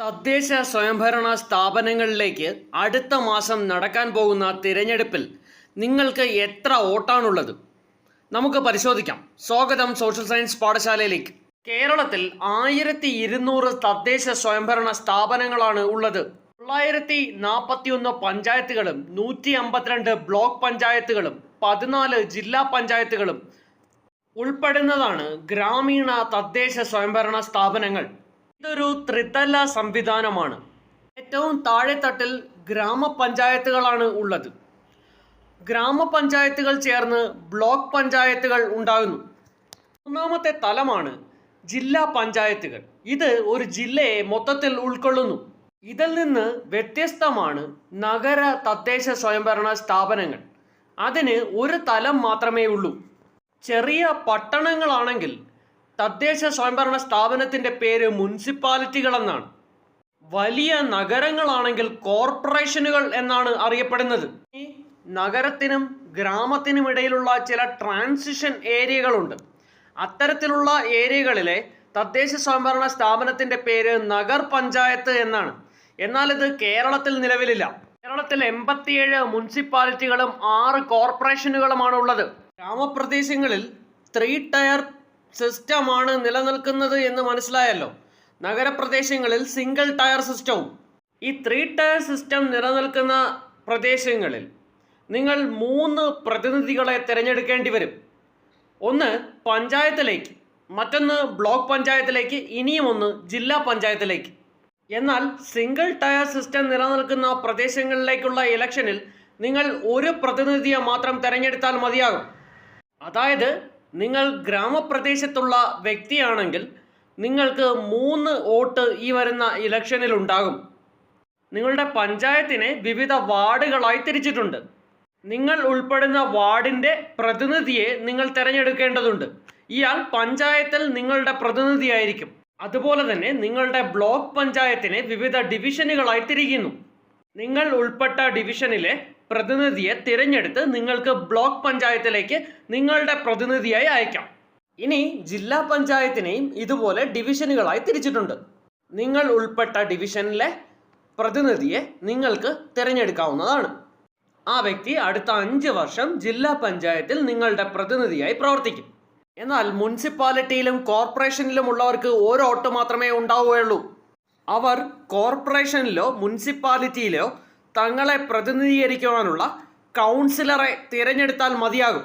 തദ്ദേശ സ്വയംഭരണ സ്ഥാപനങ്ങളിലേക്ക് അടുത്ത മാസം നടക്കാൻ പോകുന്ന തിരഞ്ഞെടുപ്പിൽ നിങ്ങൾക്ക് എത്ര വോട്ടാണുള്ളത്? നമുക്ക് പരിശോധിക്കാം. സ്വാഗതം സോഷ്യൽ സയൻസ് പാഠശാലയിലേക്ക്. കേരളത്തിൽ 1200 തദ്ദേശ സ്വയംഭരണ സ്ഥാപനങ്ങളാണ് ഉള്ളത്. 941 പഞ്ചായത്തുകളും 152 ബ്ലോക്ക് പഞ്ചായത്തുകളും 14 ജില്ലാ പഞ്ചായത്തുകളും ഉൾപ്പെടുന്നതാണ് ഗ്രാമീണ തദ്ദേശ സ്വയംഭരണ സ്ഥാപനങ്ങൾ. ഇതൊരു ത്രിതല സംവിധാനമാണ്. ഏറ്റവും താഴെത്തട്ടിൽ ഗ്രാമപഞ്ചായത്തുകളാണ് ഉള്ളത്. ഗ്രാമപഞ്ചായത്തുകൾ ചേർന്ന് ബ്ലോക്ക് പഞ്ചായത്തുകൾ ഉണ്ടാകുന്നു. മൂന്നാമത്തെ തലമാണ് ജില്ലാ പഞ്ചായത്തുകൾ. ഇത് ഒരു ജില്ലയെ മൊത്തത്തിൽ ഉൾക്കൊള്ളുന്നു. ഇതിൽ നിന്ന് വ്യത്യസ്തമാണ് നഗര തദ്ദേശ സ്വയംഭരണ സ്ഥാപനങ്ങൾ. അതിന് ഒരു തലം മാത്രമേ ഉള്ളൂ. ചെറിയ പട്ടണങ്ങളാണെങ്കിൽ തദ്ദേശ സ്വയംഭരണ സ്ഥാപനത്തിൻ്റെ പേര് മുനിസിപ്പാലിറ്റികൾ എന്നാണ്. വലിയ നഗരങ്ങളാണെങ്കിൽ കോർപ്പറേഷനുകൾ എന്നാണ് അറിയപ്പെടുന്നത്. ഈ നഗരത്തിനും ഗ്രാമത്തിനും ഇടയിലുള്ള ചില ട്രാൻസിഷൻ ഏരിയകളുണ്ട്. അത്തരത്തിലുള്ള ഏരിയകളിലെ തദ്ദേശ സ്വയംഭരണ സ്ഥാപനത്തിൻ്റെ പേര് നഗർ പഞ്ചായത്ത് എന്നാണ്. എന്നാൽ ഇത് കേരളത്തിൽ നിലവിലില്ല. കേരളത്തിൽ 87 മുനിസിപ്പാലിറ്റികളും 6 കോർപ്പറേഷനുകളുമാണ് ഉള്ളത്. ഗ്രാമപ്രദേശങ്ങളിൽ 3 ടയർ സിസ്റ്റമാണ് നിലനിൽക്കുന്നത് എന്ന് മനസ്സിലായല്ലോ. നഗരപ്രദേശങ്ങളിൽ സിംഗിൾ ടയർ സിസ്റ്റവും. ഈ 3 ടയർ സിസ്റ്റം നിലനിൽക്കുന്ന പ്രദേശങ്ങളിൽ നിങ്ങൾ 3 പ്രതിനിധികളെ തിരഞ്ഞെടുക്കേണ്ടി വരും. ഒന്ന് പഞ്ചായത്തിലേക്ക്, മറ്റൊന്ന് ബ്ലോക്ക് പഞ്ചായത്തിലേക്ക്, ഇനിയും ഒന്ന് ജില്ലാ പഞ്ചായത്തിലേക്ക്. എന്നാൽ സിംഗിൾ ടയർ സിസ്റ്റം നിലനിൽക്കുന്ന പ്രദേശങ്ങളിലേക്കുള്ള ഇലക്ഷനിൽ നിങ്ങൾ ഒരു പ്രതിനിധിയെ മാത്രം തിരഞ്ഞെടുത്താൽ മതിയാകും. അതായത് നിങ്ങൾ ഗ്രാമപ്രദേശത്തുള്ള വ്യക്തിയാണെങ്കിൽ നിങ്ങൾക്ക് 3 വോട്ട് ഈ വരുന്ന ഇലക്ഷനിൽ ഉണ്ടാകും. നിങ്ങളുടെ പഞ്ചായത്തിനെ വിവിധ വാർഡുകളായി തിരിച്ചിട്ടുണ്ട്. നിങ്ങൾ ഉൾപ്പെടുന്ന വാർഡിൻ്റെ പ്രതിനിധിയെ നിങ്ങൾ തിരഞ്ഞെടുക്കേണ്ടതുണ്ട്. ഇയാൾ പഞ്ചായത്തിൽ നിങ്ങളുടെ പ്രതിനിധിയായിരിക്കും. അതുപോലെ തന്നെ നിങ്ങളുടെ ബ്ലോക്ക് പഞ്ചായത്തിനെ വിവിധ ഡിവിഷനുകളായി തിരിക്കുന്നു. നിങ്ങൾ ഉൾപ്പെട്ട ഡിവിഷനിലെ പ്രതിനിധിയെ തിരഞ്ഞെടുത്ത് നിങ്ങൾക്ക് ബ്ലോക്ക് പഞ്ചായത്തിലേക്ക് നിങ്ങളുടെ പ്രതിനിധിയായി അയക്കാം. ഇനി ജില്ലാ പഞ്ചായത്തിനെയും ഇതുപോലെ ഡിവിഷനുകളായി തിരിച്ചിട്ടുണ്ട്. നിങ്ങൾ ഉൾപ്പെട്ട ഡിവിഷനിലെ പ്രതിനിധിയെ നിങ്ങൾക്ക് തിരഞ്ഞെടുക്കാവുന്നതാണ്. ആ വ്യക്തി അടുത്ത 5 വർഷം ജില്ലാ പഞ്ചായത്തിൽ നിങ്ങളുടെ പ്രതിനിധിയായി പ്രവർത്തിക്കും. എന്നാൽ മുനിസിപ്പാലിറ്റിയിലും കോർപ്പറേഷനിലും ഉള്ളവർക്ക് ഒരു വോട്ട് മാത്രമേ ഉണ്ടാവുകയുള്ളൂ. അവർ കോർപ്പറേഷനിലോ മുനിസിപ്പാലിറ്റിയിലോ തങ്ങളെ പ്രതിനിധീകരിക്കുവാനുള്ള കൗൺസിലറെ തിരഞ്ഞെടുത്താൽ മതിയാകും.